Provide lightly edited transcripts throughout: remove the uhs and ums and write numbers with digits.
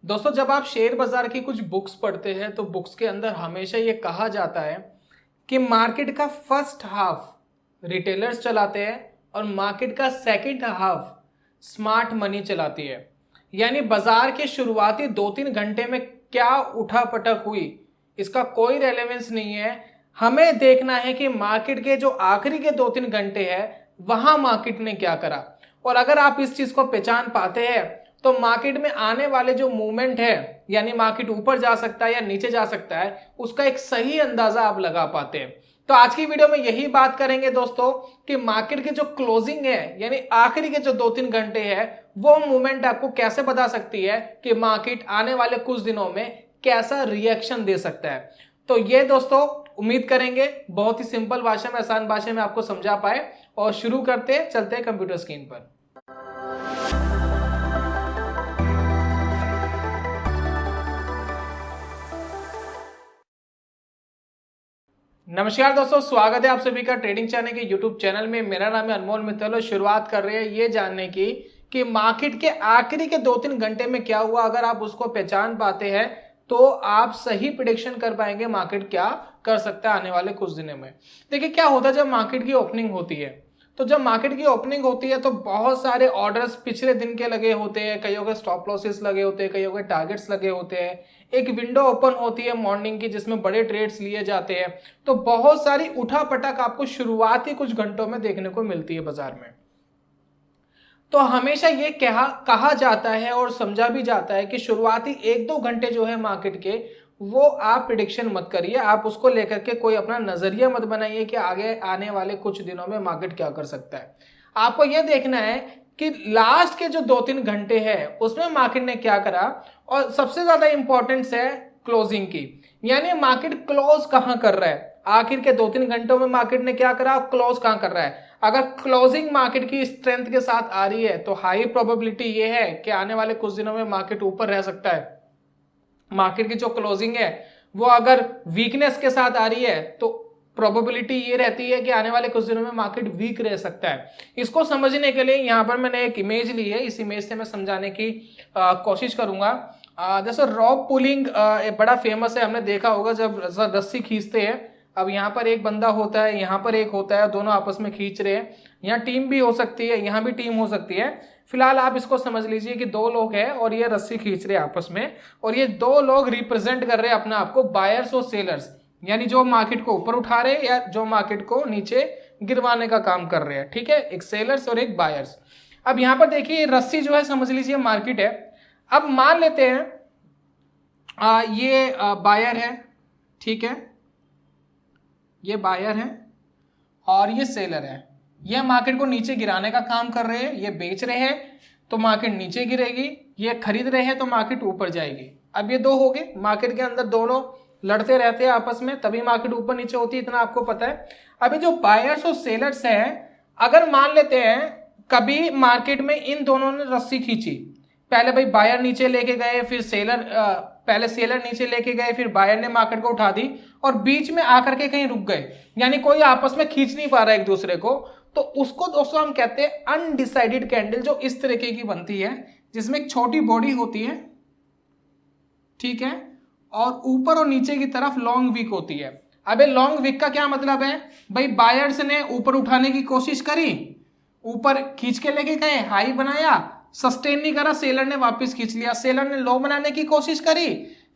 दोस्तों, जब आप शेयर बाजार की कुछ बुक्स पढ़ते हैं तो बुक्स के अंदर हमेशा ये कहा जाता है कि मार्केट का फर्स्ट हाफ रिटेलर्स चलाते हैं और मार्केट का सेकंड हाफ स्मार्ट मनी चलाती है। यानी बाजार के शुरुआती 2-3 घंटे में क्या उठापटक हुई इसका कोई रेलेवेंस नहीं है। हमें देखना है कि मार्केट के जो आखिरी के 2-3 घंटे हैं वहां मार्केट ने क्या करा। और अगर आप इस चीज को पहचान पाते हैं तो मार्केट में आने वाले जो मूवमेंट है, यानी मार्केट ऊपर जा सकता है या नीचे जा सकता है, उसका एक सही अंदाजा आप लगा पाते हैं। तो आज की वीडियो में यही बात करेंगे दोस्तों कि मार्केट की जो क्लोजिंग है, यानी आखिरी के जो 2-3 घंटे है, वो मूवमेंट आपको कैसे बता सकती है कि मार्केट आने वाले कुछ दिनों में कैसा रिएक्शन दे सकता है। तो ये दोस्तों उम्मीद करेंगे बहुत ही सिंपल भाषा में, आसान भाषा में आपको समझा पाए। और शुरू करते चलते हैं कंप्यूटर स्क्रीन पर। नमस्कार दोस्तों, स्वागत है आप सभी का ट्रेडिंग चैनल के यूट्यूब चैनल में। मेरा नाम है अनमोल मित्तल और शुरुआत कर रहे हैं ये जानने की कि मार्केट के आखिरी के 2-3 घंटे में क्या हुआ। अगर आप उसको पहचान पाते हैं तो आप सही प्रेडिक्शन कर पाएंगे मार्केट क्या कर सकता है आने वाले कुछ दिनों में। देखिए क्या होता है जब मार्केट की ओपनिंग होती है, तो जब मार्केट की ओपनिंग होती है तो बहुत सारे ऑर्डर्स पिछले दिन के लगे होते हैं, कईयों के स्टॉप लॉसेस लगे होते हैं, कईयों के टारगेट्स लगे होते हैं। एक विंडो ओपन होती है मॉर्निंग की जिसमें बड़े ट्रेड्स लिए जाते हैं। तो बहुत सारी उठापटक आपको शुरुआती कुछ घंटों में देखने को मिलती है बाजार में। तो हमेशा ये कहा जाता है और समझा भी जाता है कि शुरुआती 1-2 घंटे जो है मार्केट के, वो आप प्रिडिक्शन मत करिए, आप उसको लेकर के कोई अपना नजरिया मत बनाइए कि आगे आने वाले कुछ दिनों में मार्केट क्या कर सकता है। आपको यह देखना है कि लास्ट के जो 2-3 घंटे हैं उसमें मार्केट ने क्या करा। और सबसे ज्यादा इंपॉर्टेंस है क्लोजिंग की, यानी मार्केट क्लोज कहां कर रहा है। आखिर के 2-3 घंटों में मार्केट ने क्या करा, क्लोज कहां कर रहा है। अगर क्लोजिंग मार्केट की स्ट्रेंथ के साथ आ रही है तो हाई प्रोबेबिलिटी ये है कि आने वाले कुछ दिनों में मार्केट ऊपर रह सकता है। मार्केट की जो क्लोजिंग है वो अगर वीकनेस के साथ आ रही है तो प्रोबेबिलिटी ये रहती है कि आने वाले कुछ दिनों में मार्केट वीक रह सकता है। इसको समझने के लिए यहाँ पर मैंने एक इमेज ली है, इस इमेज से मैं समझाने की कोशिश करूंगा। जैसे रॉक पुलिंग बड़ा फेमस है, हमने देखा होगा जब रस्सी खींचते हैं। अब यहाँ पर एक बंदा होता है, यहाँ पर एक होता है, दोनों आपस में खींच रहे हैं। यहाँ टीम भी हो सकती है, यहाँ भी टीम हो सकती है। फिलहाल आप इसको समझ लीजिए कि 2 लोग हैं और ये रस्सी खींच रहे हैं आपस में। और ये 2 लोग रिप्रेजेंट कर रहे हैं अपने आप को बायर्स और सेलर्स, यानी जो मार्केट को ऊपर उठा रहे हैं या जो मार्केट को नीचे गिरवाने का काम कर रहे हैं। ठीक है, एक सेलर्स और एक बायर्स। अब यहाँ पर देखिए रस्सी जो है समझ लीजिए मार्केट है। अब मान लेते हैं ये बायर है, ठीक है, ये बायर है और ये सेलर है। ये मार्केट को नीचे गिराने का काम कर रहे हैं, ये बेच रहे हैं तो मार्केट नीचे गिरेगी, ये खरीद रहे हैं तो मार्केट ऊपर जाएगी। अब ये 2 हो गए, मार्केट के अंदर दोनों लड़ते रहते हैं आपस में, तभी मार्केट ऊपर नीचे होती है, इतना आपको पता है। अभी जो बायर्स और सेलर्स हैं, अगर मान लेते हैं कभी मार्केट में इन दोनों ने रस्सी खींची, पहले भाई बायर नीचे लेके गए, फिर पहले सेलर नीचे लेके गए, फिर बायर ने मार्केट को उठा दी और बीच में आकर के कहीं रुक गए, यानी कोई आपस में खींच नहीं पा रहा एक दूसरे को, तो उसको दोस्तों हम कहते हैं अनडिसाइडेड कैंडल, जो इस तरीके की बनती है जिसमें एक छोटी बॉडी होती है, ठीक है, और ऊपर और नीचे की तरफ लॉन्ग विक होती है। अब ये लॉन्ग विक का क्या मतलब है, भाई बायर्स ने ऊपर उठाने की कोशिश करी, ऊपर खींच के लेके गए, हाई बनाया, सस्टेन नहीं करा, सेलर ने वापस खींच लिया, सेलर ने लो बनाने की कोशिश करी,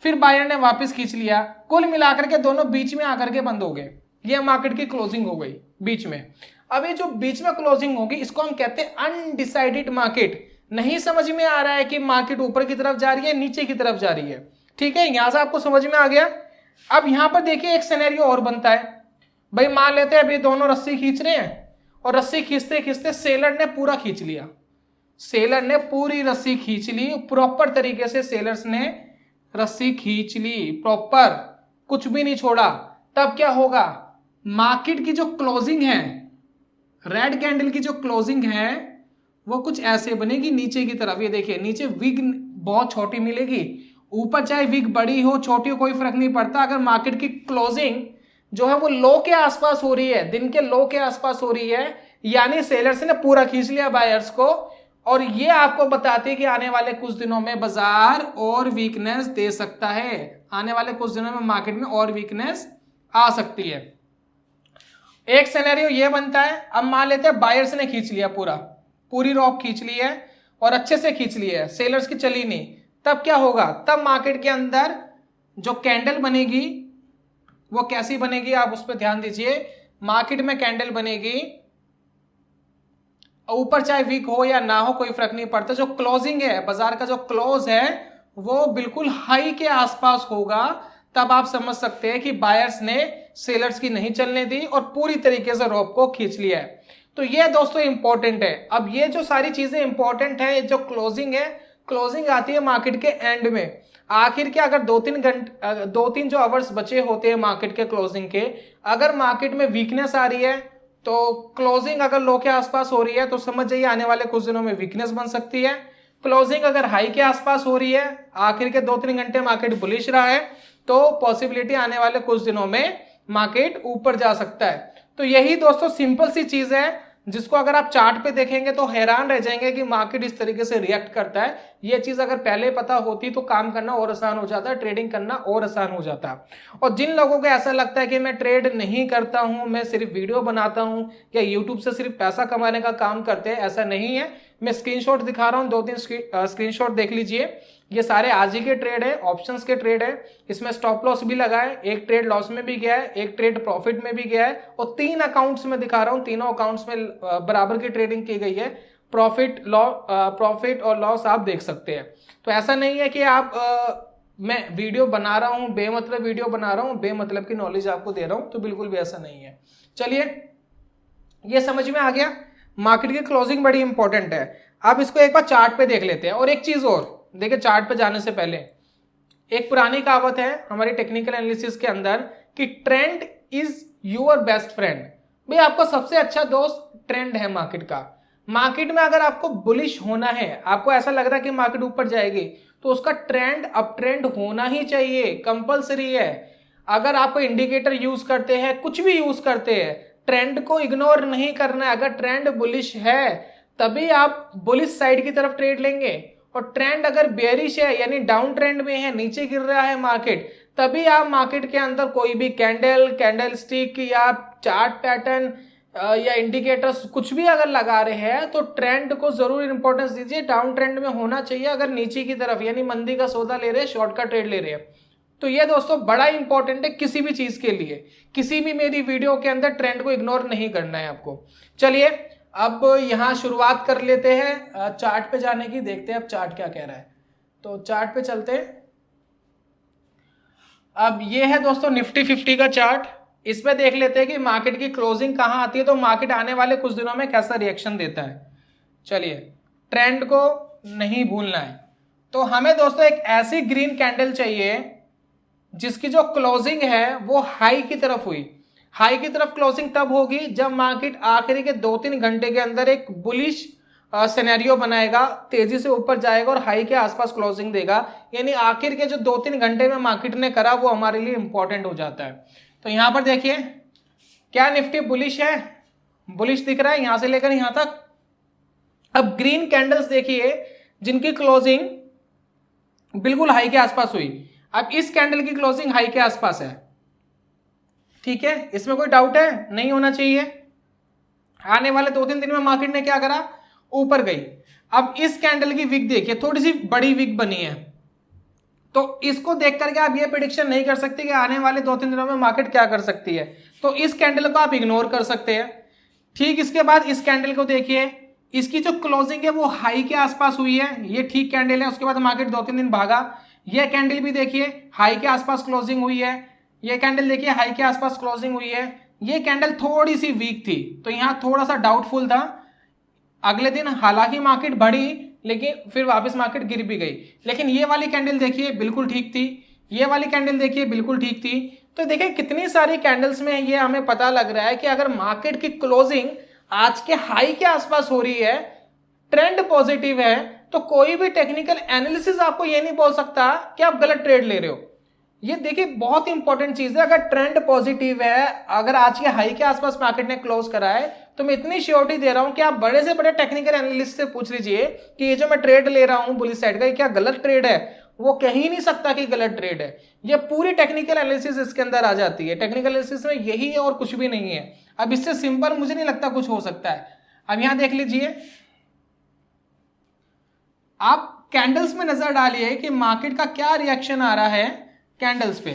फिर बायर ने वापस खींच लिया, कुल मिलाकर के दोनों बीच में आकर के बंद हो गए। ये मार्केट की क्लोजिंग हो गई बीच में। अब ये जो बीच में क्लोजिंग होगी इसको हम कहते हैं अनडिसाइडेड मार्केट। नहीं समझ में आ रहा है कि मार्केट ऊपर की तरफ जा रही है नीचे की तरफ जा रही है, ठीक है, यहां से आपको समझ में आ गया। अब यहां पर देखिए एक सिनेरियो और बनता है, भाई मान लेते हैं अब ये दोनों रस्सी खींच रहे हैं और रस्सी खींचते खींचते सेलर ने पूरा खींच लिया, सेलर ने पूरी रस्सी खींच ली, प्रॉपर तरीके से सेलर्स ने रस्सी खींच ली प्रॉपर, कुछ भी नहीं छोड़ा। तब क्या होगा, मार्केट की जो क्लोजिंग है, रेड कैंडल की जो क्लोजिंग है वो कुछ ऐसे बनेगी नीचे की तरफ। ये देखिए नीचे विग बहुत छोटी मिलेगी, ऊपर चाहे विग बड़ी हो छोटी हो कोई फर्क नहीं पड़ता। अगर मार्केट की क्लोजिंग जो है वो लो के आसपास हो रही है, दिन के लो के आसपास हो रही है, यानी सेलर्स ने पूरा खींच लिया बायर्स को और ये आपको बताती है कि आने वाले कुछ दिनों में बाजार और वीकनेस दे सकता है, आने वाले कुछ दिनों में मार्केट में और वीकनेस आ सकती है। एक सिनेरियो ये बनता है, अब मान लेते हैं बायर्स ने खींच लिया, पूरी रॉक खींच ली है और अच्छे से खींच ली है, सेलर्स की चली नहीं, तब क्या होगा, तब मार्केट के अंदर जो कैंडल बनेगी वो कैसी बनेगी, आप उस पर ध्यान दीजिए। मार्केट में कैंडल बनेगी, ऊपर चाहे वीक हो या ना हो कोई फर्क नहीं पड़ता, जो क्लोजिंग है, बाजार का जो क्लोज है वो बिल्कुल हाई के आसपास होगा, तब आप समझ सकते हैं कि बायर्स ने सेलर्स की नहीं चलने दी और पूरी तरीके से रॉप को खींच लिया है। तो ये दोस्तों इंपॉर्टेंट है। अब ये जो सारी चीजें इंपॉर्टेंट है, जो क्लोजिंग है, क्लोजिंग आती है मार्केट के एंड में, आखिर के अगर 2-3 जो आवर्स बचे होते हैं मार्केट के क्लोजिंग के, अगर मार्केट में वीकनेस आ रही है तो क्लोजिंग अगर लो के आसपास हो रही है तो समझ जाइए आने वाले कुछ दिनों में वीकनेस बन सकती है। क्लोजिंग अगर हाई के आसपास हो रही है, आखिर के 2-3 घंटे मार्केट बुलिश रहा है, तो पॉसिबिलिटी आने वाले कुछ दिनों में मार्केट ऊपर जा सकता है। तो यही दोस्तों सिंपल सी चीज है, जिसको अगर आप चार्ट पे देखेंगे तो हैरान रह जाएंगे कि मार्केट इस तरीके से रिएक्ट करता है। ये चीज अगर पहले पता होती तो काम करना और आसान हो जाता, ट्रेडिंग करना और आसान हो जाता। और जिन लोगों को ऐसा लगता है कि मैं ट्रेड नहीं करता हूं, मैं सिर्फ वीडियो बनाता हूं या यूट्यूब से सिर्फ पैसा कमाने का काम करते हैं, ऐसा नहीं है। मैं स्क्रीनशॉट दिखा रहा हूं, 2-3 स्क्रीनशॉट देख लीजिए। ये सारे आज ही के ट्रेड है, ऑप्शंस के ट्रेड है, इसमें स्टॉप लॉस भी लगा है, एक ट्रेड लॉस में भी गया है, एक ट्रेड प्रॉफिट में भी गया है, और 3 अकाउंट्स में दिखा रहा हूं, तीनों अकाउंट्स में बराबर की ट्रेडिंग की गई है। प्रॉफिट और लॉस आप देख सकते हैं। तो ऐसा नहीं है कि आप मैं वीडियो बना रहा हूं, बेमतलब वीडियो बना रहा हूं, बेमतलब की नॉलेज आपको दे रहा हूं, तो बिल्कुल भी ऐसा नहीं है। चलिए, ये समझ में आ गया, मार्केट की क्लोजिंग बड़ी इंपॉर्टेंट है। अब इसको एक बार चार्ट पे देख लेते हैं। और एक चीज और देखिए, चार्ट पे जाने से पहले एक पुरानी कहावत है हमारी टेक्निकल एनालिसिस के अंदर कि trend is your best friend. भाई आपका सबसे अच्छा दोस्त ट्रेंड है मार्केट का। मार्केट में अगर आपको बुलिश होना है, आपको ऐसा लग रहा है कि मार्केट ऊपर जाएगी, तो उसका ट्रेंड अप ट्रेंड होना ही चाहिए, कंपलसरी है। अगर आपको इंडिकेटर यूज करते हैं, कुछ भी यूज करते हैं, ट्रेंड को इग्नोर नहीं करना है। अगर ट्रेंड बुलिश है तभी आप बुलिश साइड की तरफ ट्रेड लेंगे, और ट्रेंड अगर बेयरिश है यानी डाउन ट्रेंड में है, नीचे गिर रहा है मार्केट, तभी आप मार्केट के अंदर कोई भी कैंडल स्टिक या चार्ट पैटर्न या इंडिकेटर्स कुछ भी अगर लगा रहे हैं तो ट्रेंड को जरूर इंपॉर्टेंस दीजिए। डाउन ट्रेंड में होना चाहिए। अगर नीचे की तरफ यानी मंदी का सौदा ले रहे हैं, शॉर्ट का ट्रेड ले रहे हैं, तो ये दोस्तों बड़ा इंपॉर्टेंट है किसी भी चीज के लिए। किसी भी मेरी वीडियो के अंदर ट्रेंड को इग्नोर नहीं करना है आपको। चलिए, अब यहां शुरुआत कर लेते हैं चार्ट पे जाने की। देखते हैं अब चार्ट क्या कह रहा है। तो चार्ट पे चलते हैं। अब ये है दोस्तों निफ्टी 50 का चार्ट। इसमें देख लेते हैं कि मार्केट की क्लोजिंग कहां आती है, तो मार्केट आने वाले कुछ दिनों में कैसा रिएक्शन देता है। चलिए, ट्रेंड को नहीं भूलना है। तो हमें दोस्तों एक ऐसी ग्रीन कैंडल चाहिए जिसकी जो क्लोजिंग है वो हाई की तरफ हुई। हाई की तरफ क्लोजिंग तब होगी जब मार्केट आखिरी के 2-3 घंटे के अंदर एक बुलिश सिनेरियो बनाएगा, तेजी से ऊपर जाएगा और हाई के आसपास क्लोजिंग देगा। यानी आखिर के जो 2-3 घंटे में मार्केट ने करा वो हमारे लिए इंपॉर्टेंट हो जाता है। तो यहां पर देखिए, क्या निफ्टी बुलिश है, बुलिश दिख रहा है यहां से लेकर यहां तक। अब ग्रीन कैंडल्स देखिए जिनकी क्लोजिंग बिल्कुल हाई के आसपास हुई। अब इस कैंडल की क्लोजिंग हाई के आसपास है, ठीक है, इसमें कोई डाउट है, नहीं होना चाहिए। आने वाले 2-3 दिन में मार्केट ने क्या करा, ऊपर गई। अब इस कैंडल की विक देखिए, थोड़ी सी बड़ी विक बनी है, तो इसको देख करके आप ये प्रेडिक्शन नहीं कर सकते कि आने वाले 2-3 दिनों में मार्केट क्या कर सकती है। तो इस कैंडल को आप इग्नोर कर सकते हैं। ठीक, इसके बाद इस कैंडल को देखिए, इसकी जो क्लोजिंग है वो हाई के आसपास हुई है, ये ठीक कैंडल है। उसके बाद मार्केट 2-3 दिन भागा। ये कैंडल भी देखिए हाई के आसपास क्लोजिंग हुई है। ये कैंडल देखिए हाई के आसपास क्लोजिंग हुई है। ये कैंडल थोड़ी सी वीक थी, तो यहां थोड़ा सा डाउटफुल था। अगले दिन हालांकि मार्केट बढ़ी, लेकिन फिर वापस मार्केट गिर भी गई। लेकिन ये वाली कैंडल देखिए बिल्कुल ठीक थी, ये वाली कैंडल देखिए बिल्कुल ठीक थी। तो देखिए कितनी सारी कैंडल्स में ये हमें पता लग रहा है कि अगर मार्केट की क्लोजिंग आज के हाई के आसपास हो रही है, ट्रेंड पॉजिटिव है, तो कोई भी टेक्निकल एनालिसिस आपको ये नहीं बोल सकता कि आप गलत ट्रेड ले रहे हो। ये देखिए बहुत इंपॉर्टेंट चीज है। अगर ट्रेंड पॉजिटिव है, अगर आज के हाई के आसपास मार्केट ने क्लोज करा है, तो मैं इतनी श्योरिटी दे रहा हूं कि आप बड़े से बड़े टेक्निकल एनालिस्ट से पूछ लीजिए कि ये जो मैं ट्रेड ले रहा हूं बुलिश साइड का, ये क्या गलत ट्रेड है? वो कह ही नहीं सकता कि गलत ट्रेड है। ये पूरी टेक्निकल एनालिसिस इसके अंदर आ जाती है। टेक्निकल एनालिसिस में यही है और कुछ भी नहीं है। अब इससे सिंपल मुझे नहीं लगता कुछ हो सकता है। अब यहां देख लीजिए, आप कैंडल्स में नजर डालिए कि मार्केट का क्या रिएक्शन आ रहा है कैंडल्स पे।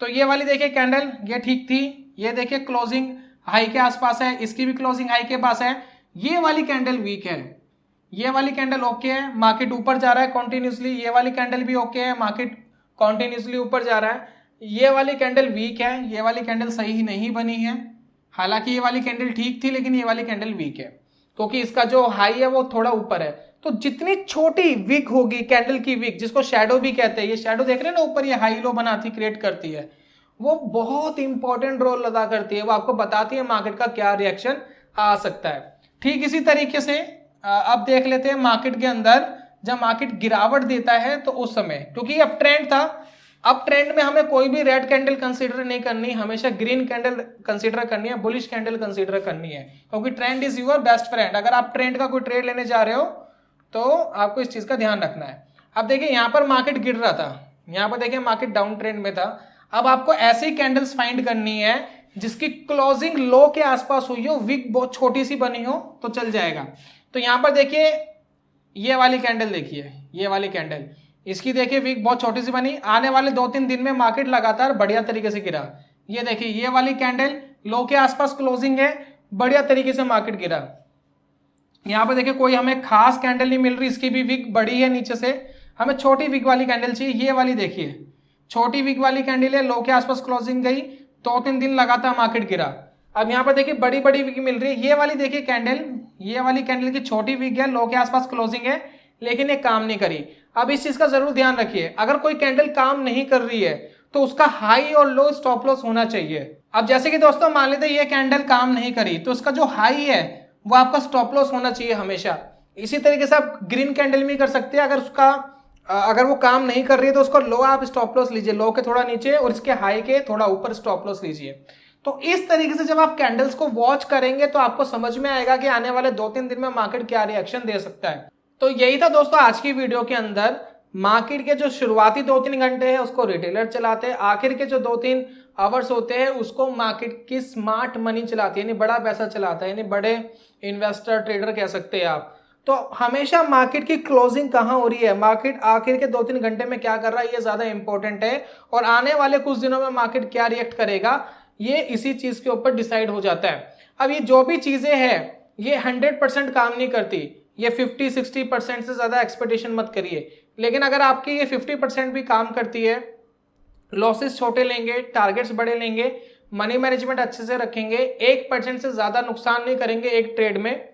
तो ये वाली देखिए कैंडल, ये ठीक थी। ये देखिए क्लोजिंग हाई के आसपास है, इसकी भी क्लोजिंग हाई के पास है। ये वाली कैंडल वीक है, ये वाली कैंडल ओके है, मार्केट ऊपर जा रहा है कॉन्टिन्यूसली। ये वाली कैंडल भी ओके है, मार्केट कॉन्टिन्यूसली ऊपर जा रहा है। ये वाली कैंडल वीक है, ये वाली कैंडल सही नहीं बनी है। हालांकि ये वाली कैंडल ठीक थी, लेकिन ये वाली कैंडल वीक है क्योंकि इसका जो हाई है वो थोड़ा ऊपर है। तो जितनी छोटी विक होगी कैंडल की विक, जिसको शैडो भी कहते हैं, ये शैडो देख रहे हैं ना ऊपर, ये हाई लो बनाती क्रिएट करती है, वो बहुत इंपॉर्टेंट रोल अदा करती है। वो आपको बताती है मार्केट का क्या रिएक्शन आ सकता है। ठीक इसी तरीके से अब देख लेते हैं मार्केट के अंदर जब मार्केट गिरावट देता है तो उस समय, क्योंकि अब ट्रेंड था, अब ट्रेंड में हमें कोई भी रेड कैंडल कंसीडर नहीं करनी, हमेशा ग्रीन कैंडल कंसीडर करनी है, बुलिश कैंडल कंसीडर करनी है, क्योंकि trend is your best friend. अगर आप ट्रेंड का कोई ट्रेड लेने जा रहे हो तो आपको इस चीज का ध्यान रखना है। अब देखिए यहां पर मार्केट गिर रहा था, यहां पर देखिए मार्केट डाउन ट्रेंड में था। अब आपको ऐसी कैंडल्स फाइंड करनी है जिसकी क्लोजिंग लो के आसपास हुई हो, विक बहुत छोटी सी बनी हो तो चल जाएगा। तो यहां पर देखिए ये वाली कैंडल देखिए, ये वाली कैंडल, इसकी देखिए विक बहुत छोटी सी बनी। आने वाले 2-3 दिन में मार्केट लगातार बढ़िया तरीके से गिरा। ये देखिए ये वाली कैंडल लो के आसपास क्लोजिंग है, बढ़िया तरीके से मार्केट गिरा। यहाँ पर देखिए कोई हमें खास कैंडल नहीं मिल रही, इसकी भी विक बड़ी है नीचे से, हमें छोटी विक वाली कैंडल चाहिए। ये वाली देखिए छोटी विक वाली कैंडल है, लो के आसपास क्लोजिंग गई, 2-3 दिन लगातार मार्केट गिरा। अब यहाँ पर देखिए बड़ी बड़ी विक मिल रही है। ये वाली देखिए कैंडल, ये वाली कैंडल की छोटी विक है, लो के आसपास क्लोजिंग है, लेकिन ये काम नहीं करी। अब इस चीज का जरूर ध्यान रखिए, अगर कोई कैंडल काम नहीं कर रही है तो उसका हाई और लो स्टॉप लॉस होना चाहिए। अब जैसे कि दोस्तों मान लेते ये कैंडल काम नहीं करी तो उसका जो हाई है वो आपका स्टॉप लॉस होना चाहिए हमेशा। इसी तरीके से आप ग्रीन कैंडल में कर सकते हैं, अगर वो काम नहीं कर रही है तो उसका लो आप स्टॉप लॉस लीजिए, लो के थोड़ा नीचे और इसके हाई के थोड़ा ऊपर स्टॉप लॉस लीजिए। तो इस तरीके से जब आप कैंडल्स को वॉच करेंगे तो आपको समझ में आएगा कि आने वाले 2-3 दिन में मार्केट क्या रिएक्शन दे सकता है। तो यही था दोस्तों आज की वीडियो के अंदर। मार्केट के जो शुरुआती 2-3 घंटे हैं उसको रिटेलर चलाते हैं, आखिर के जो 2-3 आवर्स होते हैं उसको मार्केट की स्मार्ट मनी चलाती है, यानी बड़ा पैसा चलाता है, यानी बड़े इन्वेस्टर ट्रेडर कह सकते हैं आप। तो हमेशा मार्केट की क्लोजिंग कहाँ हो रही है, मार्केट आखिर के 2-3 घंटे में क्या कर रहा है, ये ज्यादा इंपॉर्टेंट है। और आने वाले कुछ दिनों में मार्केट क्या रिएक्ट करेगा ये इसी चीज के ऊपर डिसाइड हो जाता है। अब ये जो भी चीजें हैं ये 100% काम नहीं करती, ये 50-60% से ज्यादा एक्सपेक्टेशन मत करिए। लेकिन अगर आपकी ये 50% भी काम करती है, लॉसेस छोटे लेंगे, टारगेट्स बड़े लेंगे, मनी मैनेजमेंट अच्छे से रखेंगे, 1% से ज्यादा नुकसान नहीं करेंगे एक ट्रेड में,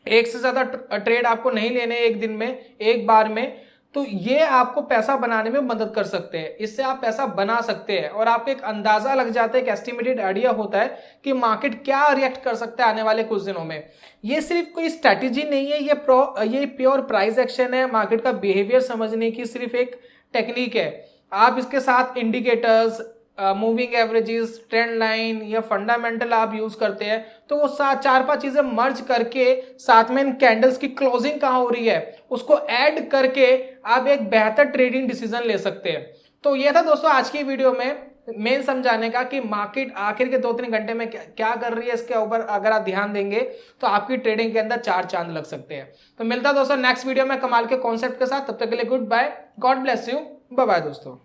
एक से ज्यादा ट्रेड आपको नहीं लेने एक दिन में, एक बार में, तो ये आपको पैसा बनाने में मदद कर सकते हैं। इससे आप पैसा बना सकते हैं और आपको एक अंदाजा लग जाता है, एक एस्टिमेटेड आइडिया होता है कि मार्केट क्या रिएक्ट कर सकता है आने वाले कुछ दिनों में। ये सिर्फ कोई स्ट्रैटेजी नहीं है, ये प्योर प्राइस एक्शन है, मार्केट का बिहेवियर समझने की सिर्फ एक टेक्निक है। आप इसके साथ indicators, moving averages, trend line या फंडामेंटल आप यूज करते हैं तो वो 4-5 चीजें मर्ज करके साथ में इन कैंडल्स की क्लोजिंग कहाँ हो रही है उसको ऐड करके आप एक बेहतर ट्रेडिंग डिसीजन ले सकते हैं। तो ये था दोस्तों आज की वीडियो में मेन समझाने का कि मार्केट आखिर के 2-3 घंटे में क्या कर रही है, इसके ऊपर अगर आप ध्यान देंगे तो आपकी ट्रेडिंग के अंदर 4 चांद लग सकते हैं। तो मिलता है दोस्तों नेक्स्ट वीडियो में कमाल के कॉन्सेप्ट के साथ, तब तक के लिए good bye, God bless you, bye bye दोस्तों।